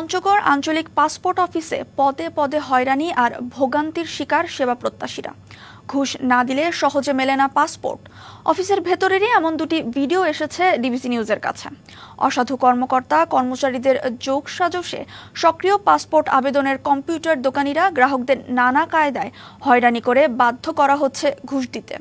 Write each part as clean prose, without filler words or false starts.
পঞ্চগড় আঞ্চলিক পাসপোর্ট অফিসে পদে পদে হয়রানি আর ভোগান্তির শিকার সেবা প্রত্যাশীরা। ঘুষ না দিলে সহজে মেলে না পাসপোর্ট। অফিসের ভেতরেরই এমন দুটি ভিডিও এসেছে ডিবিসি নিউজের কাছে। অসাধু কর্মকর্তা কর্মচারীদের যোগসাজশে সক্রিয় পাসপোর্ট আবেদনের কম্পিউটার দোকানিরা গ্রাহকদের নানা কায়দায় হয়রানি করে বাধ্য করা হচ্ছে ঘুষ দিতে।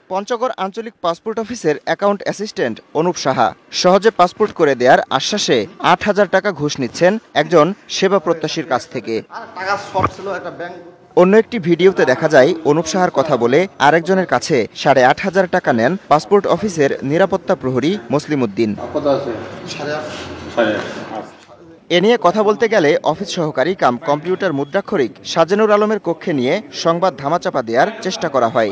পঞ্চগড় আঞ্চলিক পাসপোর্ট অফিসের অ্যাকাউন্ট অ্যাসিস্ট্যান্ট অনুপ সাহা সহজে পাসপোর্ট করে দেওয়ার আশ্বাসে ৮,০০০ টাকা ঘুষ নিচ্ছেন একজন সেবা প্রত্যাশীর কাছ থেকে। অন্য একটি ভিডিওতে দেখা যায় অনুপ সাহার কথা বলে আরেকজনের কাছে ৮,৫০০ টাকা নেন পাসপোর্ট অফিসের নিরাপত্তা প্রহরী মুসলিম উদ্দিন। এ নিয়ে কথা বলতে গেলে অফিস সহকারী কাম কম্পিউটার মুদ্রাক্ষরিক সাজেনুর আলমের কক্ষে নিয়ে সংবাদ ধামাচাপা দেওয়ার চেষ্টা করা হয়।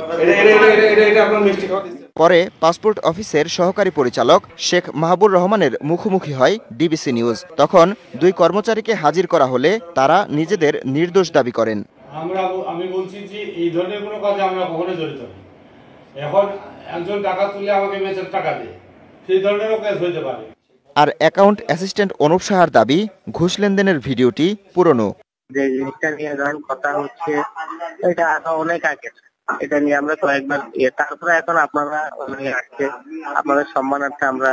পরে পাসপোর্ট অফিসের সহকারী পরিচালক শেখ মাহবুর রহমানের মুখোমুখি হয় ডিবিসি নিউজ। তখন দুই কর্মচারীকে হাজির করা হলে তারা নিজেদের নির্দোষ দাবি করেন। আমি বলছি যে এই ধরনের কোনো কাজে আমরা কখনো জড়িত নই। এখন একজন টাকা তুলে আমাকে মেচের টাকা দেয়, সেই ধরনেরও কাজ হইতে পারে। আর অ্যাকাউন্ট অ্যাসিস্ট্যান্ট অনুপ সাহার দাবি ঘুষ লেনদেনের ভিডিওটি পুরনো। যে জিনিসটা নিয়ে যখন কথা হচ্ছে এটা অনেক আগে, এটা নিয়ে আমরা কয়েকবার তারপরে এখন আপনারা অনেক আসছে, আপনাদের সম্মানার্থে আমরা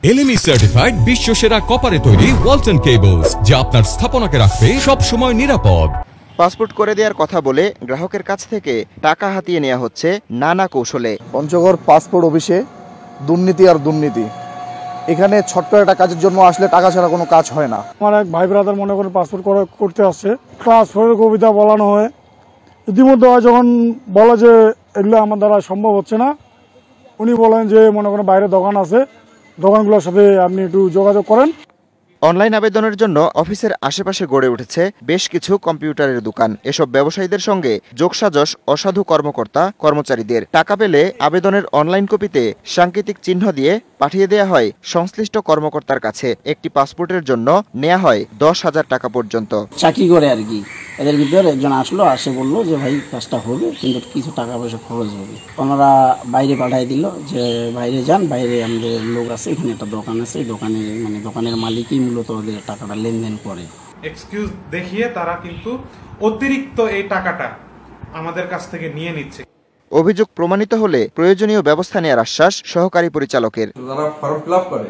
এলএমই সার্টিফাইড বিশ্বসেরা কপারে তৈরি ওয়ালটন কেবলস, যা আপনার স্থাপনাকে রাখবে সব সময় নিরাপদ। পাসপোর্ট করে দেওয়ার কথা বলে গ্রাহকের কাছ থেকে টাকা হাতিয়ে নেওয়া হচ্ছে নানা কৌশলে। পঞ্চগড় পাসপোর্ট অফিসে দুর্নীতি আর দুর্নীতি। এখানে ছোট্ট একটা কাজের জন্য আসলে টাকা ছাড়া কোনো কাজ হয় না। আমার এক ভাই ব্রাদার মনে করেন পাসপোর্ট করতে আসছে, ক্লাস 4 কবিতা বলানো হয়। ইতিমধ্যে যখন বলা যে এগুলো আমার দ্বারা সম্ভব হচ্ছে না, উনি বলেন যে মনে করেন বাইরে দোকান আছে, দোকানগুলোর সাথে আপনি একটু যোগাযোগ করেন। অনলাইন আবেদনের জন্য অফিসের আশেপাশে গড়ে উঠেছে বেশ কিছু কম্পিউটারের দোকান। এসব ব্যবসায়ীদের সঙ্গে যোগসাজশ অসাধু কর্মকর্তা কর্মচারীদের। টাকা পেলে আবেদনের অনলাইন কপিতে সাংকেতিক চিহ্ন দিয়ে পাঠিয়ে দেওয়া হয় সংশ্লিষ্ট কর্মকর্তার কাছে। একটি পাসপোর্টের জন্য নেওয়া হয় 10,000 টাকা পর্যন্ত। চাকরি করে আর কি, এদের ভিতরে একজন আসলো, আসে বললো যে ভাই কাজটা হবে কিন্তু কিছু টাকা পয়সা খরচ হবে। ওনারা বাইরে পাঠিয়ে দিল যে বাইরে যান, বাইরে আমাদের লোক আছে, এখানে একটা দোকান আছে, দোকানে মানে দোকানের মালিকই মূলত ওদের টাকাটা লেনদেন করে। এক্সকিউজ দেখিয়ে তারা কিন্তু অতিরিক্ত এই টাকাটা আমাদের কাছ থেকে নিয়ে নিচ্ছে। অভিযোগ প্রমাণিত হলে প্রয়োজনীয় ব্যবস্থা নেওয়ার আশ্বাস সহকারী পরিচালকের। যারা ফর্ম ফিল আপ করে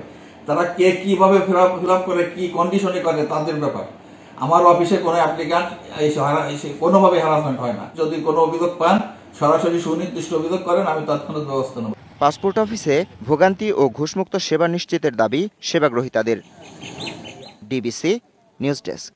তারা কে কিভাবে ফিল আপ করে, কি কন্ডিশনে করে তাদের ব্যাপার। আমার অফিসে কোনো অ্যাপ্লিক্যান্ট কোনোভাবে হ্যারাসমেন্ট হয় না। যদি কোনো অভিযোগ পান সরাসরি সুনির্দিষ্ট অভিযোগ করেন, আমি তৎক্ষণাৎ ব্যবস্থা নেব। পাসপোর্ট অফিসে ভোগান্তি ও ঘুষমুক্ত সেবা নিশ্চিতের দাবি সেবাগ্রহীতাদের। DBC news desk.